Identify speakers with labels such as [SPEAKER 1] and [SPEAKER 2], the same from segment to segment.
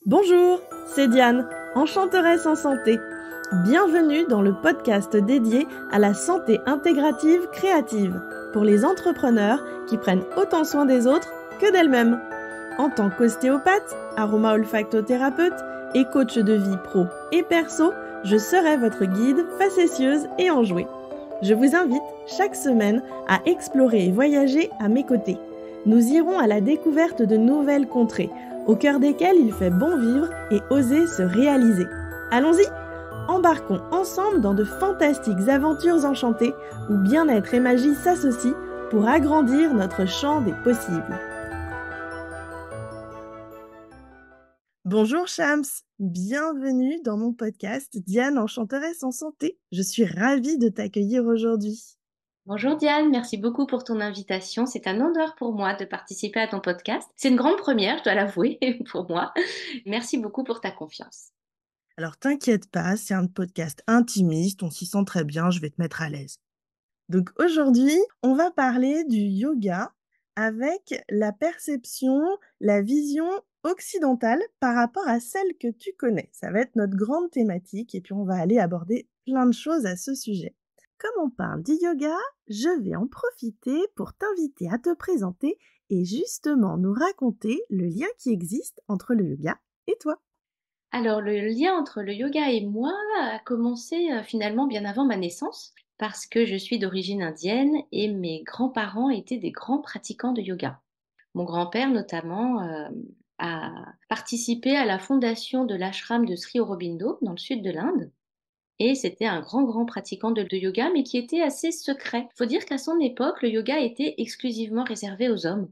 [SPEAKER 1] Bonjour, c'est Diane, enchanteresse en santé. Bienvenue dans le podcast dédié à la santé intégrative créative pour les entrepreneurs qui prennent autant soin des autres que d'elles-mêmes. En tant qu'ostéopathe, aroma-olfactothérapeute et coach de vie pro et perso, je serai votre guide facétieuse et enjouée. Je vous invite chaque semaine à explorer et voyager à mes côtés. Nous irons à la découverte de nouvelles contrées, au cœur desquelles il fait bon vivre et oser se réaliser. Allons-y! Embarquons ensemble dans de fantastiques aventures enchantées où bien-être et magie s'associent pour agrandir notre champ des possibles. Bonjour Shams, bienvenue dans mon podcast Diane enchanteresse en santé. Je suis ravie de t'accueillir aujourd'hui.
[SPEAKER 2] Bonjour Diane, merci beaucoup pour ton invitation. C'est un honneur pour moi de participer à ton podcast. C'est une grande première, je dois l'avouer, pour moi. Merci beaucoup pour ta confiance.
[SPEAKER 1] Alors t'inquiète pas, c'est un podcast intimiste, on s'y sent très bien, je vais te mettre à l'aise. Donc aujourd'hui, on va parler du yoga avec la perception, la vision occidentale par rapport à celle que tu connais. Ça va être notre grande thématique et puis on va aller aborder plein de choses à ce sujet. Comme on parle du yoga, je vais en profiter pour t'inviter à te présenter et justement nous raconter le lien qui existe entre le yoga et toi.
[SPEAKER 2] Alors, le lien entre le yoga et moi a commencé finalement bien avant ma naissance parce que je suis d'origine indienne et mes grands-parents étaient des grands pratiquants de yoga. Mon grand-père notamment a participé à la fondation de l'ashram de Sri Aurobindo dans le sud de l'Inde. Et c'était un grand pratiquant de yoga, mais qui était assez secret. Il faut dire qu'à son époque, le yoga était exclusivement réservé aux hommes.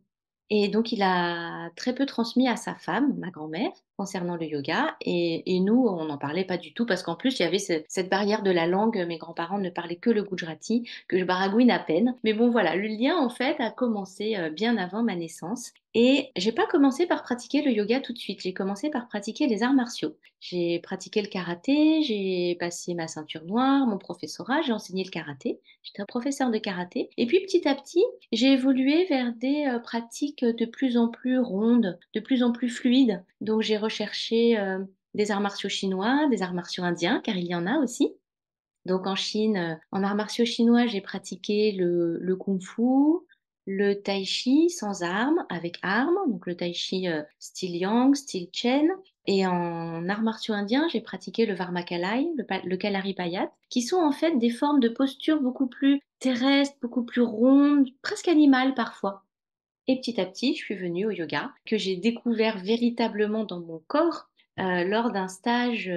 [SPEAKER 2] Et donc, il a très peu transmis à sa femme, ma grand-mère, concernant le yoga. Et nous, on n'en parlait pas du tout parce qu'en plus, il y avait cette barrière de la langue. Mes grands-parents ne parlaient que le gujarati, que je baragouine à peine. Mais bon, voilà, le lien, en fait, a commencé bien avant ma naissance. Et j'ai pas commencé par pratiquer le yoga tout de suite. J'ai commencé par pratiquer les arts martiaux. J'ai pratiqué le karaté, j'ai passé ma ceinture noire, mon professorat, j'ai enseigné le karaté. J'étais un professeur de karaté. Et puis petit à petit, j'ai évolué vers des pratiques de plus en plus rondes, de plus en plus fluides. Donc j'ai recherché des arts martiaux chinois, des arts martiaux indiens, car il y en a aussi. Donc en Chine, en arts martiaux chinois, j'ai pratiqué le kung-fu, le tai chi sans armes, avec armes, donc le tai chi style yang, style chen. Et en arts martiaux indiens, j'ai pratiqué le Varmakalai, le Kalaripayat, qui sont en fait des formes de posture beaucoup plus terrestres, beaucoup plus rondes, presque animales parfois. Et petit à petit, je suis venue au yoga, que j'ai découvert véritablement dans mon corps lors d'un stage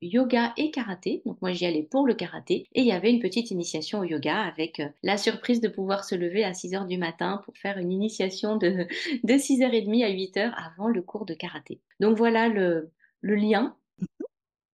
[SPEAKER 2] yoga et karaté. Donc moi, j'y allais pour le karaté. Et il y avait une petite initiation au yoga avec la surprise de pouvoir se lever à 6 heures du matin pour faire une initiation de 6h30 à 8 heures avant le cours de karaté. Donc voilà le lien.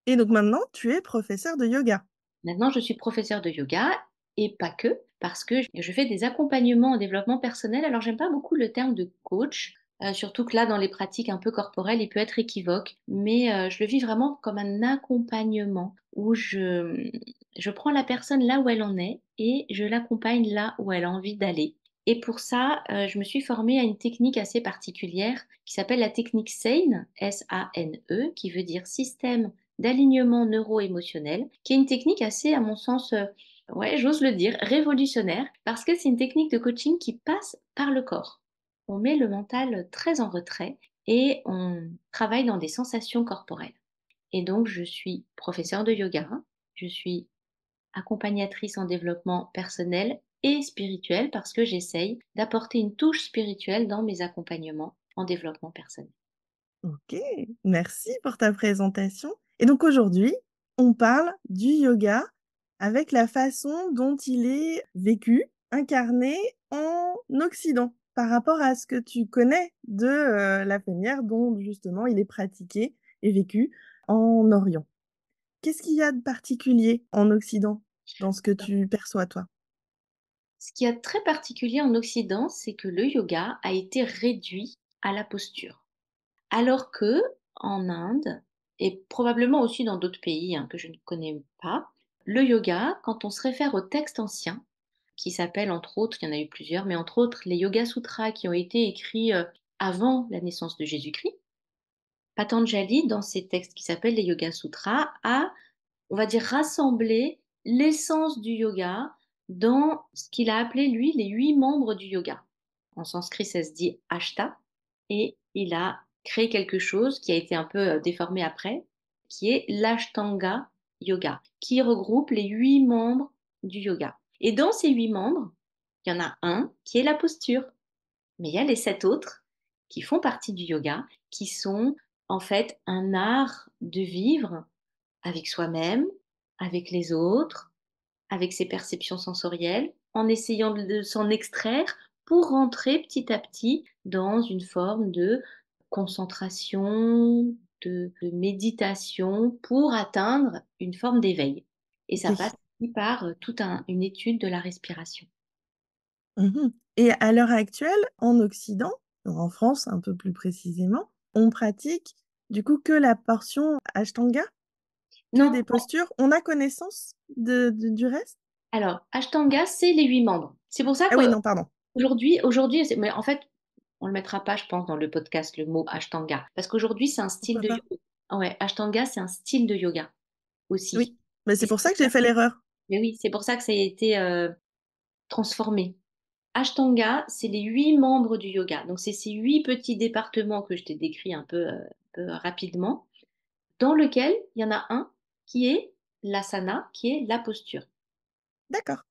[SPEAKER 1] Et donc maintenant, tu es professeur de yoga.
[SPEAKER 2] Maintenant, je suis professeure de yoga et pas que, parce que je fais des accompagnements en développement personnel. Alors, j'aime pas beaucoup le terme de coach, surtout que là, dans les pratiques un peu corporelles, il peut être équivoque, mais je le vis vraiment comme un accompagnement où je prends la personne là où elle en est et je l'accompagne là où elle a envie d'aller. Et pour ça, je me suis formée à une technique assez particulière qui s'appelle la technique SANE, S-A-N-E, qui veut dire système d'alignement neuro-émotionnel, qui est une technique assez, à mon sens, ouais, j'ose le dire, révolutionnaire, parce que c'est une technique de coaching qui passe par le corps. On met le mental très en retrait et on travaille dans des sensations corporelles. Et donc, je suis professeure de yoga, je suis accompagnatrice en développement personnel et spirituel parce que j'essaye d'apporter une touche spirituelle dans mes accompagnements en développement personnel.
[SPEAKER 1] Ok, merci pour ta présentation. Et donc aujourd'hui, on parle du yoga avec la façon dont il est vécu, incarné en Occident, par rapport à ce que tu connais de la manière dont justement il est pratiqué et vécu en Orient. Qu'est-ce qu'il y a de particulier en Occident dans ce que tu perçois, toi?
[SPEAKER 2] Ce qui est très particulier en Occident, c'est que le yoga a été réduit à la posture. Alors que en Inde, et probablement aussi dans d'autres pays que je ne connais pas, le yoga, quand on se réfère aux textes anciens, qui s'appellent entre autres, il y en a eu plusieurs, mais entre autres les Yoga Sutras qui ont été écrits avant la naissance de Jésus-Christ, Patanjali, dans ses textes qui s'appellent les Yoga Sutras, a, on va dire, rassemblé l'essence du yoga dans ce qu'il a appelé, lui, les 8 membres du yoga. En sanskrit, ça se dit ashta, et il a créé quelque chose qui a été un peu déformé après, qui est l'Ashtanga Yoga, qui regroupe les 8 membres du yoga. Et dans ces 8 membres, il y en a un qui est la posture, mais il y a les 7 autres qui font partie du yoga, qui sont en fait un art de vivre avec soi-même, avec les autres, avec ses perceptions sensorielles, en essayant de s'en extraire pour rentrer petit à petit dans une forme de concentration, de méditation, pour atteindre une forme d'éveil. Et ça passe
[SPEAKER 1] OK.
[SPEAKER 2] par toute une étude de la respiration.
[SPEAKER 1] Mmh. Et à l'heure actuelle, en Occident, donc en France un peu plus précisément, on pratique du coup que la portion Ashtanga? Que
[SPEAKER 2] Non,
[SPEAKER 1] des postures? On a connaissance du reste?
[SPEAKER 2] alors, Ashtanga, c'est les 8 membres. C'est pour ça
[SPEAKER 1] Ah oui, non, pardon.
[SPEAKER 2] qu'aujourd'hui, mais en fait, on le mettra pas, je pense, dans le podcast, le mot Ashtanga. Parce qu'aujourd'hui, c'est un style
[SPEAKER 1] Pourquoi
[SPEAKER 2] de
[SPEAKER 1] pas?
[SPEAKER 2] yoga. Ouais, Ashtanga, c'est un style de yoga aussi.
[SPEAKER 1] Oui, mais
[SPEAKER 2] Et
[SPEAKER 1] c'est
[SPEAKER 2] c'est
[SPEAKER 1] pour ça
[SPEAKER 2] pour
[SPEAKER 1] que j'ai
[SPEAKER 2] ça
[SPEAKER 1] fait l'erreur.
[SPEAKER 2] mais oui, c'est pour ça que ça a été transformé. Ashtanga, c'est les 8 membres du yoga. Donc, c'est ces 8 petits départements que je t'ai décrits un peu rapidement, dans lequel il y en a un qui est l'asana, qui est la posture.
[SPEAKER 1] D'accord.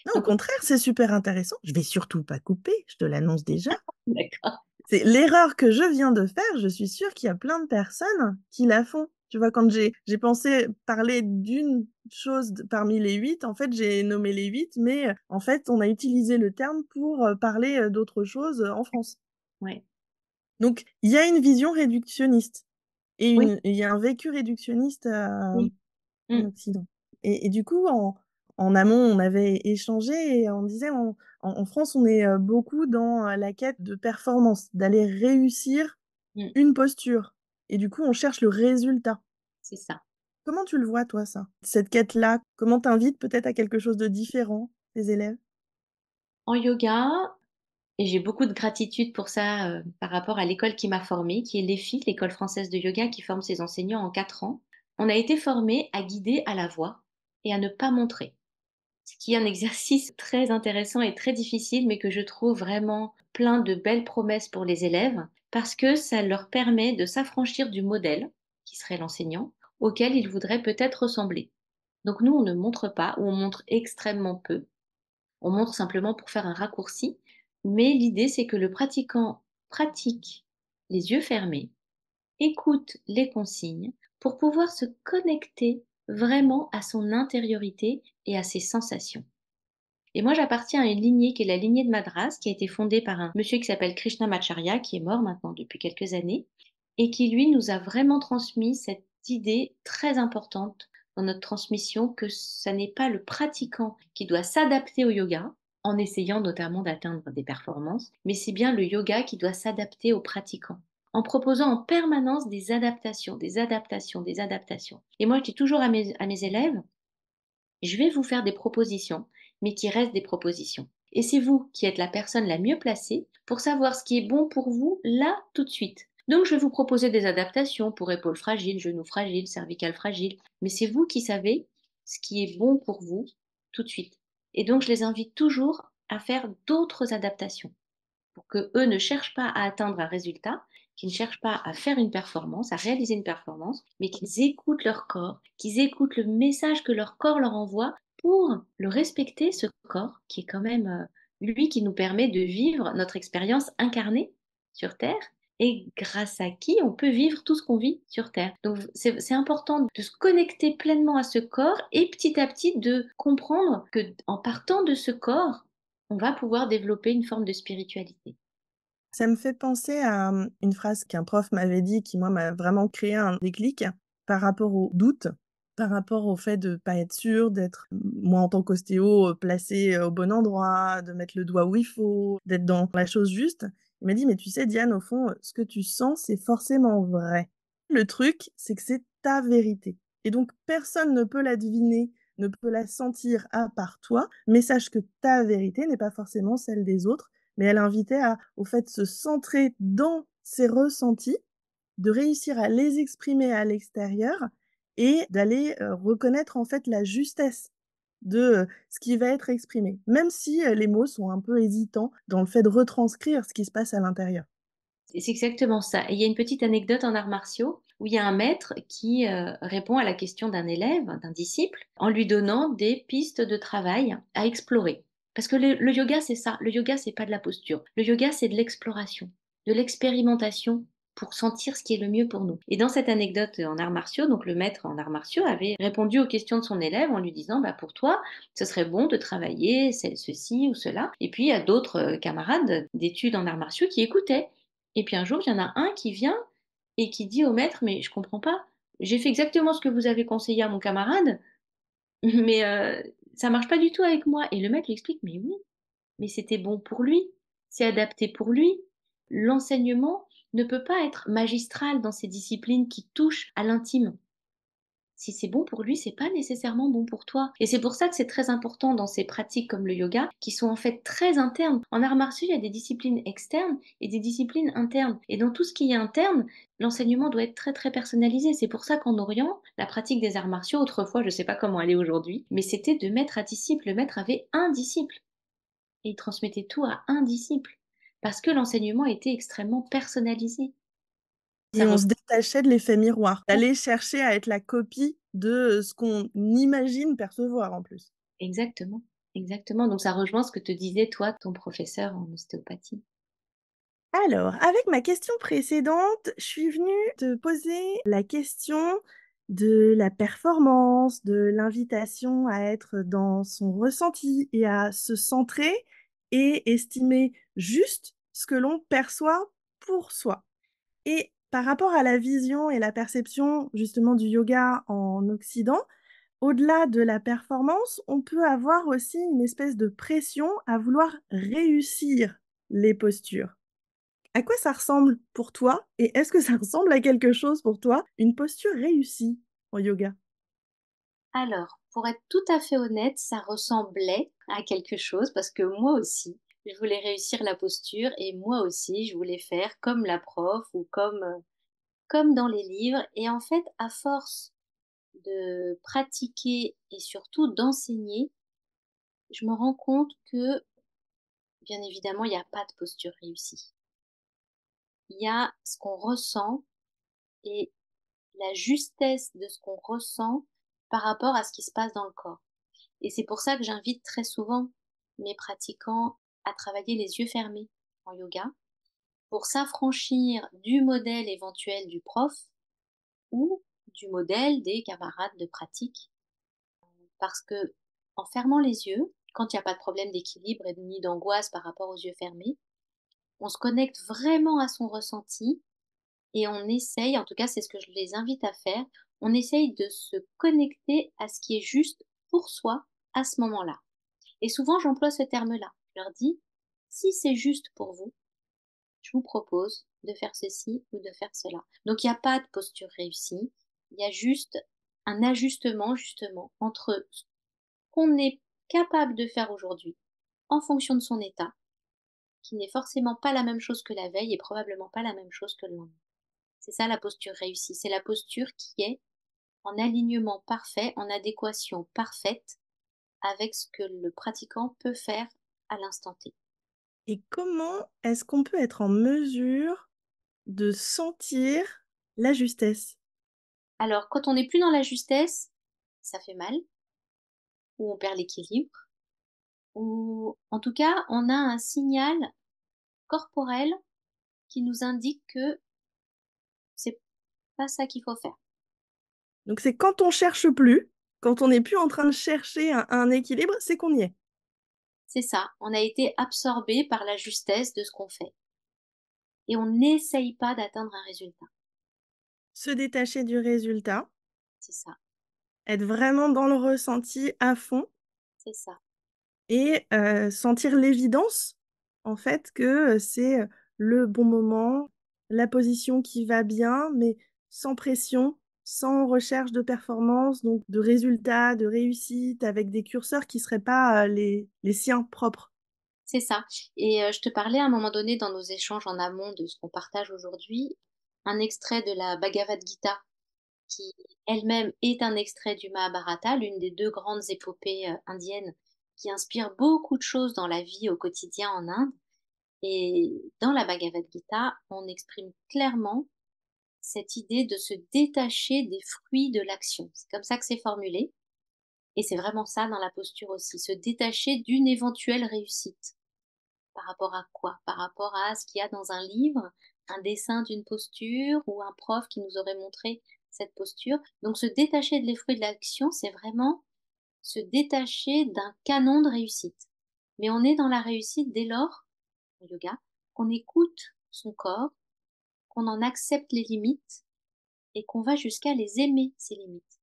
[SPEAKER 1] Non, au
[SPEAKER 2] Donc,
[SPEAKER 1] contraire, c'est super intéressant. Je vais surtout pas couper, je te l'annonce déjà.
[SPEAKER 2] d'accord.
[SPEAKER 1] C'est l'erreur que je viens de faire, je suis sûre qu'il y a plein de personnes qui la font. Tu vois, quand j'ai pensé parler d'une chose parmi les 8, en fait, j'ai nommé les 8, mais en fait, on a utilisé le terme pour parler d'autres choses en France.
[SPEAKER 2] Ouais.
[SPEAKER 1] Donc, il y a une vision réductionniste et
[SPEAKER 2] Oui,
[SPEAKER 1] il y a un vécu réductionniste
[SPEAKER 2] oui.
[SPEAKER 1] en
[SPEAKER 2] Mm,
[SPEAKER 1] Occident. Et du coup, en amont, on avait échangé et on disait, en France, on est beaucoup dans la quête de performance, d'aller réussir
[SPEAKER 2] mm,
[SPEAKER 1] une posture. Et du coup, on cherche le résultat.
[SPEAKER 2] c'est ça.
[SPEAKER 1] Comment tu le vois, toi, ça? Cette quête-là, comment t'invites peut-être à quelque chose de différent, tes élèves?
[SPEAKER 2] En yoga, et j'ai beaucoup de gratitude pour ça par rapport à l'école qui m'a formée, qui est l'EFI, l'École française de yoga, qui forme ses enseignants en 4 ans. On a été formés à guider à la voix et à ne pas montrer. Ce qui est un exercice très intéressant et très difficile, mais que je trouve vraiment plein de belles promesses pour les élèves, parce que ça leur permet de s'affranchir du modèle, qui serait l'enseignant, auquel ils voudraient peut-être ressembler. Donc nous, on ne montre pas, ou on montre extrêmement peu. On montre simplement pour faire un raccourci, mais l'idée c'est que le pratiquant pratique les yeux fermés, écoute les consignes pour pouvoir se connecter vraiment à son intériorité et à ses sensations. Et moi, j'appartiens à une lignée qui est la lignée de Madras, qui a été fondée par un monsieur qui s'appelle Krishnamacharya, qui est mort maintenant depuis quelques années, et qui, lui, nous a vraiment transmis cette idée très importante dans notre transmission que ce n'est pas le pratiquant qui doit s'adapter au yoga, en essayant notamment d'atteindre des performances, mais c'est bien le yoga qui doit s'adapter au pratiquant, en proposant en permanence des adaptations, des adaptations, des adaptations. Et moi, je dis toujours à mes élèves, je vais vous faire des propositions, mais qui restent des propositions. Et c'est vous qui êtes la personne la mieux placée pour savoir ce qui est bon pour vous là tout de suite. Donc je vais vous proposer des adaptations pour épaules fragiles, genoux fragiles, cervicales fragiles, mais c'est vous qui savez ce qui est bon pour vous tout de suite. Et donc je les invite toujours à faire d'autres adaptations pour que eux ne cherchent pas à atteindre un résultat, qu'ils ne cherchent pas à faire une performance, à réaliser une performance, mais qu'ils écoutent leur corps, qu'ils écoutent le message que leur corps leur envoie pour le respecter, ce corps qui est quand même lui qui nous permet de vivre notre expérience incarnée sur Terre et grâce à qui on peut vivre tout ce qu'on vit sur Terre. Donc c'est important de se connecter pleinement à ce corps et petit à petit de comprendre que en partant de ce corps, on va pouvoir développer une forme de spiritualité.
[SPEAKER 1] Ça me fait penser à une phrase qu'un prof m'avait dit qui, moi, m'a vraiment créé un déclic par rapport au doute, par rapport au fait de pas être sûr, d'être, moi, en tant qu'ostéo, placée, au bon endroit, de mettre le doigt où il faut, d'être dans la chose juste. Il m'a dit: «Mais tu sais, Diane, au fond, ce que tu sens, c'est forcément vrai. Le truc, c'est que c'est ta vérité et donc personne ne peut la deviner, ne peut la sentir à part toi, mais sache que ta vérité n'est pas forcément celle des autres mais elle invitait au fait de se centrer dans ses ressentis de réussir à les exprimer à l'extérieur et d'aller, reconnaître en fait la justesse de, ce qui va être exprimé. Même si, les mots sont un peu hésitants dans le fait de retranscrire ce qui se passe à l'intérieur.
[SPEAKER 2] Et c'est exactement ça. Et il y a une petite anecdote en arts martiaux où il y a un maître qui répond à la question d'un élève, d'un disciple, en lui donnant des pistes de travail à explorer. Parce que le yoga, c'est ça. Le yoga, c'est pas de la posture. Le yoga, c'est de l'exploration, de l'expérimentation pour sentir ce qui est le mieux pour nous. Et dans cette anecdote en arts martiaux, donc le maître en arts martiaux avait répondu aux questions de son élève en lui disant, bah pour toi, ce serait bon de travailler ceci ou cela. Et puis il y a d'autres camarades d'études en arts martiaux qui écoutaient. Et puis un jour, il y en a un qui vient et qui dit au maître: «Mais je comprends pas, j'ai fait exactement ce que vous avez conseillé à mon camarade, mais ça marche pas du tout avec moi». Et le maître lui explique: «Mais oui, mais c'était bon pour lui, c'est adapté pour lui». L'enseignement ne peut pas être magistral dans ces disciplines qui touchent à l'intime. Si c'est bon pour lui, c'est pas nécessairement bon pour toi. Et c'est pour ça que c'est très important dans ces pratiques comme le yoga, qui sont en fait très internes. En arts martiaux, il y a des disciplines externes et des disciplines internes. Et dans tout ce qui est interne, l'enseignement doit être très très personnalisé. C'est pour ça qu'en Orient, la pratique des arts martiaux, autrefois, je ne sais pas comment elle est aujourd'hui, mais c'était de maître à disciple. Le maître avait un disciple et il transmettait tout à un disciple parce que l'enseignement était extrêmement personnalisé. Ça
[SPEAKER 1] Et on
[SPEAKER 2] re-
[SPEAKER 1] se détachait de l'effet miroir, d'aller chercher à être la copie de, ce qu'on imagine percevoir en plus.
[SPEAKER 2] Exactement, exactement. Donc ça rejoint ce que te disait toi ton professeur en ostéopathie.
[SPEAKER 1] Alors, avec ma question précédente, je suis venue te poser la question de la performance, de l'invitation à être dans son ressenti et à se centrer et estimer juste ce que l'on perçoit pour soi. Et par rapport à la vision et la perception justement du yoga en Occident, au-delà de la performance, on peut avoir aussi une espèce de pression à vouloir réussir les postures. À quoi ça ressemble pour toi? Et est-ce que ça ressemble à quelque chose pour toi, une posture réussie en yoga?
[SPEAKER 2] Alors, pour être tout à fait honnête, ça ressemblait à quelque chose parce que moi aussi, je voulais réussir la posture et moi aussi, je voulais faire comme la prof ou comme dans les livres. Et en fait, à force de pratiquer et surtout d'enseigner, je me rends compte que, bien évidemment, il n'y a pas de posture réussie. Il y a ce qu'on ressent et la justesse de ce qu'on ressent par rapport à ce qui se passe dans le corps. Et c'est pour ça que j'invite très souvent mes pratiquants à travailler les yeux fermés en yoga pour s'affranchir du modèle éventuel du prof ou du modèle des camarades de pratique. Parce que en fermant les yeux, quand il n'y a pas de problème d'équilibre et ni d'angoisse par rapport aux yeux fermés, on se connecte vraiment à son ressenti et on essaye, en tout cas c'est ce que je les invite à faire, on essaye de se connecter à ce qui est juste pour soi à ce moment-là. Et souvent j'emploie ce terme-là. Je leur dis, si c'est juste pour vous, je vous propose de faire ceci ou de faire cela. Donc il n'y a pas de posture réussie, il y a juste un ajustement justement entre ce qu'on est capable de faire aujourd'hui en fonction de son état, qui n'est forcément pas la même chose que la veille et probablement pas la même chose que le lendemain. C'est ça la posture réussie, c'est la posture qui est en alignement parfait, en adéquation parfaite avec ce que le pratiquant peut faire à l'instant T.
[SPEAKER 1] Et comment est-ce qu'on peut être en mesure de sentir la justesse?
[SPEAKER 2] Alors, quand on n'est plus dans la justesse, ça fait mal, ou on perd l'équilibre, ou en tout cas, on a un signal corporel qui nous indique que c'est pas ça qu'il faut faire.
[SPEAKER 1] Donc c'est quand on cherche plus, quand on n'est plus en train de chercher un équilibre, c'est qu'on y est.
[SPEAKER 2] C'est ça, on a été absorbé par la justesse de ce qu'on fait. Et on n'essaye pas d'atteindre un résultat.
[SPEAKER 1] Se détacher du résultat,
[SPEAKER 2] C'est ça,
[SPEAKER 1] être vraiment dans le ressenti à fond
[SPEAKER 2] c'est ça.
[SPEAKER 1] et sentir l'évidence, en fait, que, c'est, le bon moment, la position qui va bien, mais sans pression, sans recherche de performance, donc de résultats, de réussite, avec des curseurs qui seraient pas, les siens propres.
[SPEAKER 2] C'est ça. Et je te parlais à un moment donné dans nos échanges en amont de ce qu'on partage aujourd'hui, un extrait de la Bhagavad Gita, qui elle-même est un extrait du Mahabharata, l'une des 2 grandes épopées, indiennes, qui inspirent beaucoup de choses dans la vie au quotidien en Inde. Et dans la Bhagavad Gita, on exprime clairement cette idée de se détacher des fruits de l'action. C'est comme ça que c'est formulé et c'est vraiment ça dans la posture aussi, se détacher d'une éventuelle réussite. Par rapport à quoi? Par rapport à ce qu'il y a dans un livre, un dessin d'une posture ou un prof qui nous aurait montré cette posture. Donc se détacher de les fruits de l'action, c'est vraiment se détacher d'un canon de réussite. Mais on est dans la réussite dès lors, en yoga, qu'on écoute son corps, qu'on en accepte les limites et qu'on va jusqu'à les aimer, ces limites.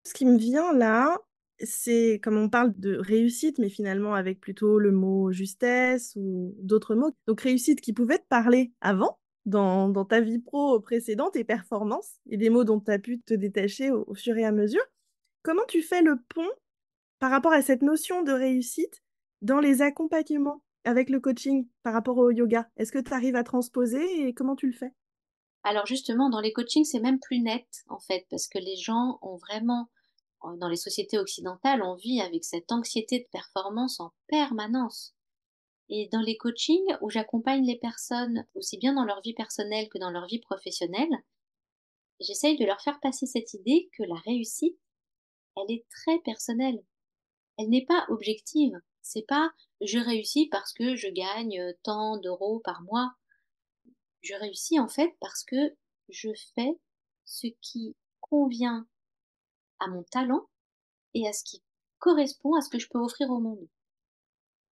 [SPEAKER 1] Ce qui me vient là, c'est comme on parle de réussite, mais finalement avec plutôt le mot justesse ou d'autres mots. Donc réussite qui pouvait te parler avant, dans ta vie pro précédente et performance, et des mots dont tu as pu te détacher au fur et à mesure. Comment tu fais le pont par rapport à cette notion de réussite dans les accompagnements avec le coaching par rapport au yoga? Est-ce que tu arrives à transposer et comment tu le fais?
[SPEAKER 2] Alors justement, dans les coachings, c'est même plus net, en fait, parce que les gens ont vraiment, dans les sociétés occidentales, on vit avec cette anxiété de performance en permanence. Et dans les coachings où j'accompagne les personnes, aussi bien dans leur vie personnelle que dans leur vie professionnelle, j'essaye de leur faire passer cette idée que la réussite, elle est très personnelle. Elle n'est pas objective. C'est pas je réussis parce que je gagne tant d'euros par mois. Je réussis en fait parce que je fais ce qui convient à mon talent et à ce qui correspond à ce que je peux offrir au monde.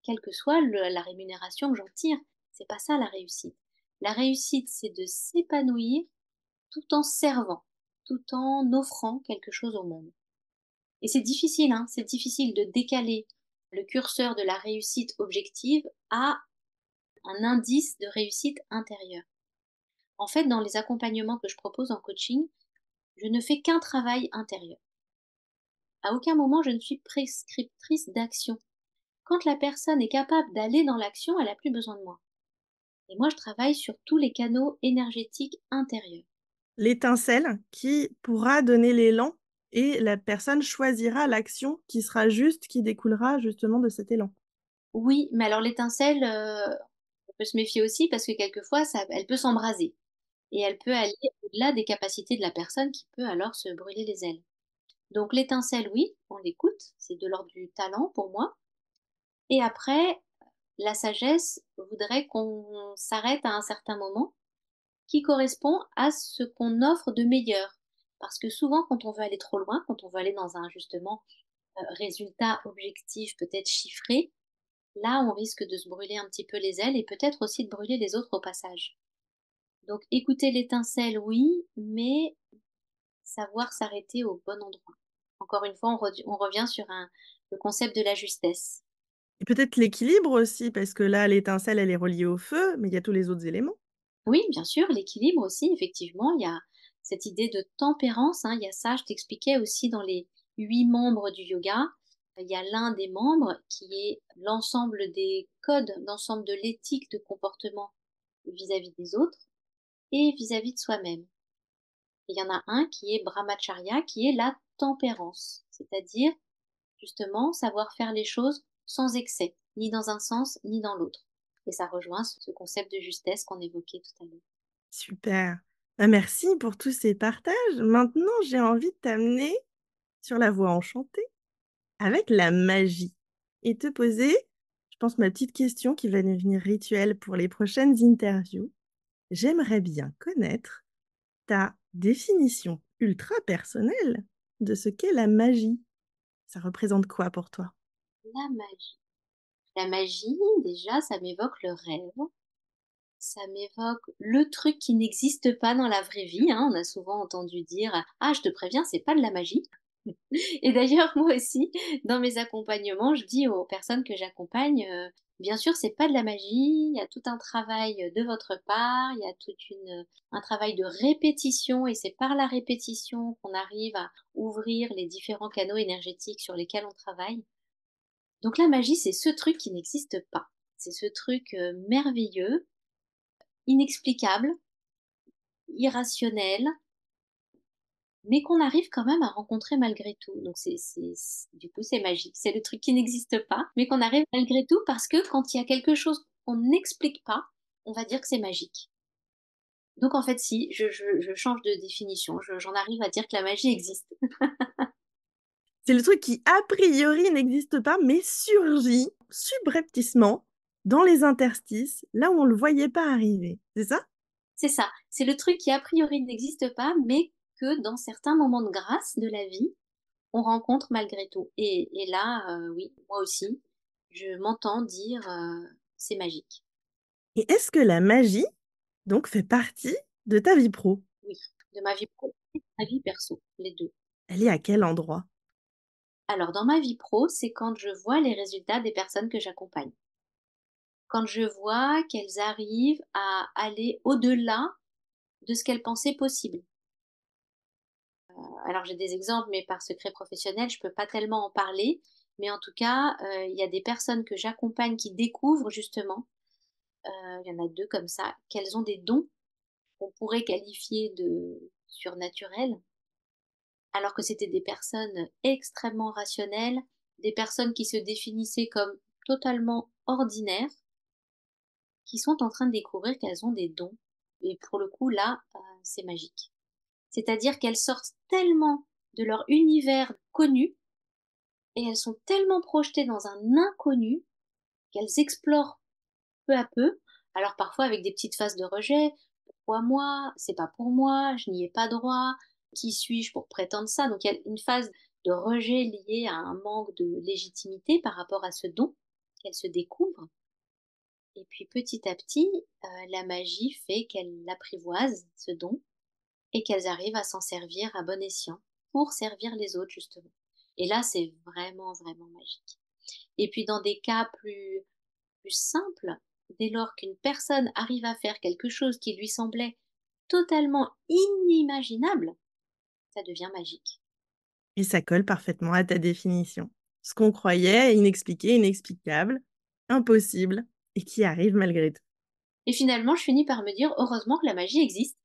[SPEAKER 2] Quelle que soit la rémunération que j'en tire, c'est pas ça la réussite. La réussite, c'est de s'épanouir tout en servant, tout en offrant quelque chose au monde. Et c'est difficile, hein, c'est difficile de décaler le curseur de la réussite objective à un indice de réussite intérieure. En fait, dans les accompagnements que je propose en coaching, je ne fais qu'un travail intérieur. À aucun moment je ne suis prescriptrice d'action. Quand la personne est capable d'aller dans l'action, elle a plus besoin de moi. Et moi, je travaille sur tous les canaux énergétiques intérieurs.
[SPEAKER 1] L'étincelle qui pourra donner l'élan et la personne choisira l'action qui sera juste, qui découlera justement de cet élan.
[SPEAKER 2] Oui, mais alors l'étincelle, on peut se méfier aussi parce que quelquefois, elle peut s'embraser et elle peut aller au-delà des capacités de la personne qui peut alors se brûler les ailes. Donc l'étincelle, oui, on l'écoute, c'est de l'ordre du talent pour moi. Et après, la sagesse voudrait qu'on s'arrête à un certain moment qui correspond à ce qu'on offre de meilleur. Parce que souvent, quand on veut aller trop loin, quand on veut aller dans un justement résultat objectif, peut-être chiffré, là, on risque de se brûler un petit peu les ailes et peut-être aussi de brûler les autres au passage. Donc, écouter l'étincelle, oui, mais savoir s'arrêter au bon endroit. Encore une fois, on revient sur le concept de la justesse.
[SPEAKER 1] Et peut-être l'équilibre aussi, parce que là, l'étincelle, elle est reliée au feu, mais il y a tous les autres éléments.
[SPEAKER 2] Oui, bien sûr, l'équilibre aussi, effectivement, il y a cette idée de tempérance, hein, il y a ça, je t'expliquais aussi dans les 8 membres du yoga, il y a l'un des membres qui est l'ensemble des codes, l'ensemble de l'éthique de comportement vis-à-vis des autres et vis-à-vis de soi-même. Et il y en a un qui est brahmacharya, qui est la tempérance, c'est-à-dire justement savoir faire les choses sans excès, ni dans un sens ni dans l'autre. Et ça rejoint ce concept de justesse qu'on évoquait tout à l'heure.
[SPEAKER 1] Super. Bah, merci pour tous ces partages. Maintenant, j'ai envie de t'amener sur la voie enchantée avec la magie et te poser, je pense, ma petite question qui va devenir rituel pour les prochaines interviews. J'aimerais bien connaître ta définition ultra personnelle de ce qu'est la magie. Ça représente quoi pour toi?
[SPEAKER 2] La magie. La magie, déjà, ça m'évoque le rêve, ça m'évoque le truc qui n'existe pas dans la vraie vie, hein. On a souvent entendu dire: «Ah, je te préviens, c'est pas de la magie». Et d'ailleurs, moi aussi, dans mes accompagnements, je dis aux personnes que j'accompagne, bien sûr, c'est pas de la magie, il y a tout un travail, de votre part, il y a un travail de répétition et c'est par la répétition qu'on arrive à ouvrir les différents canaux énergétiques sur lesquels on travaille. Donc la magie, c'est ce truc qui n'existe pas. C'est ce truc, merveilleux, inexplicable, irrationnel, mais qu'on arrive quand même à rencontrer malgré tout. Donc du coup, c'est magique. C'est le truc qui n'existe pas, mais qu'on arrive malgré tout parce que quand il y a quelque chose qu'on n'explique pas, on va dire que c'est magique. Donc en fait, si, je change de définition. J'en arrive à dire que la magie existe.
[SPEAKER 1] C'est le truc qui, a priori, n'existe pas, mais surgit subrepticement dans les interstices, là où on ne le voyait pas arriver. C'est ça?
[SPEAKER 2] C'est ça. C'est le truc qui a priori n'existe pas, mais que dans certains moments de grâce de la vie, on rencontre malgré tout. Et là, oui, moi aussi, je m'entends dire c'est magique.
[SPEAKER 1] Et est-ce que la magie, donc, fait partie de ta vie pro?
[SPEAKER 2] Oui, de ma vie pro et de ma vie perso, les deux.
[SPEAKER 1] Elle est à quel endroit?
[SPEAKER 2] Alors, dans ma vie pro, c'est quand je vois les résultats des personnes que j'accompagne. Quand je vois qu'elles arrivent à aller au-delà de ce qu'elles pensaient possible. Alors, j'ai des exemples, mais par secret professionnel, je peux pas tellement en parler. Mais en tout cas, il y a des personnes que j'accompagne qui découvrent justement, il y en a 2 comme ça, qu'elles ont des dons qu'on pourrait qualifier de surnaturels, alors que c'était des personnes extrêmement rationnelles, des personnes qui se définissaient comme totalement ordinaires, qui sont en train de découvrir qu'elles ont des dons. Et pour le coup, là, c'est magique. C'est-à-dire qu'elles sortent tellement de leur univers connu et elles sont tellement projetées dans un inconnu qu'elles explorent peu à peu. Alors parfois avec des petites phases de rejet. Pourquoi moi? C'est pas pour moi, je n'y ai pas droit. Qui suis-je pour prétendre ça? Donc il y a une phase de rejet liée à un manque de légitimité par rapport à ce don qu'elles se découvrent. Et puis petit à petit, la magie fait qu'elles l'apprivoisent, ce don, et qu'elles arrivent à s'en servir à bon escient pour servir les autres justement. Et là, c'est vraiment, vraiment magique. Et puis dans des cas plus simples, dès lors qu'une personne arrive à faire quelque chose qui lui semblait totalement inimaginable, ça devient magique.
[SPEAKER 1] Et ça colle parfaitement à ta définition. Ce qu'on croyait inexpliqué, inexplicable, impossible, et qui arrive malgré tout.
[SPEAKER 2] Et finalement, je finis par me dire, heureusement que la magie existe.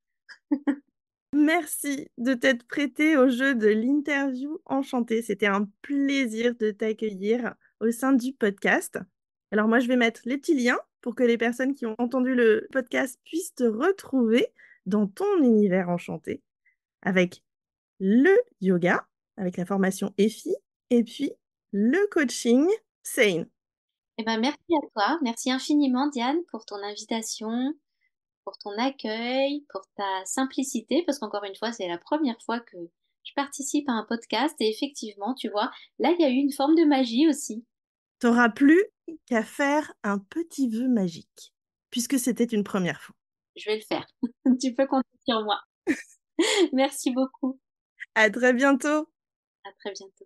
[SPEAKER 1] Merci de t'être prêté au jeu de l'interview enchantée. C'était un plaisir de t'accueillir au sein du podcast. Alors moi, je vais mettre les petits liens pour que les personnes qui ont entendu le podcast puissent te retrouver dans ton univers enchanté avec le yoga, avec la formation EFI, et puis le coaching Sane.
[SPEAKER 2] Eh ben, merci à toi. Merci infiniment, Diane, pour ton invitation, pour ton accueil, pour ta simplicité, parce qu'encore une fois, c'est la première fois que je participe à un podcast et effectivement, tu vois, là, il y a eu une forme de magie aussi.
[SPEAKER 1] T'auras plus qu'à faire un petit vœu magique, puisque c'était une première fois.
[SPEAKER 2] Je vais le faire. Tu peux compter sur moi. Merci beaucoup.
[SPEAKER 1] À très bientôt!
[SPEAKER 2] À très bientôt.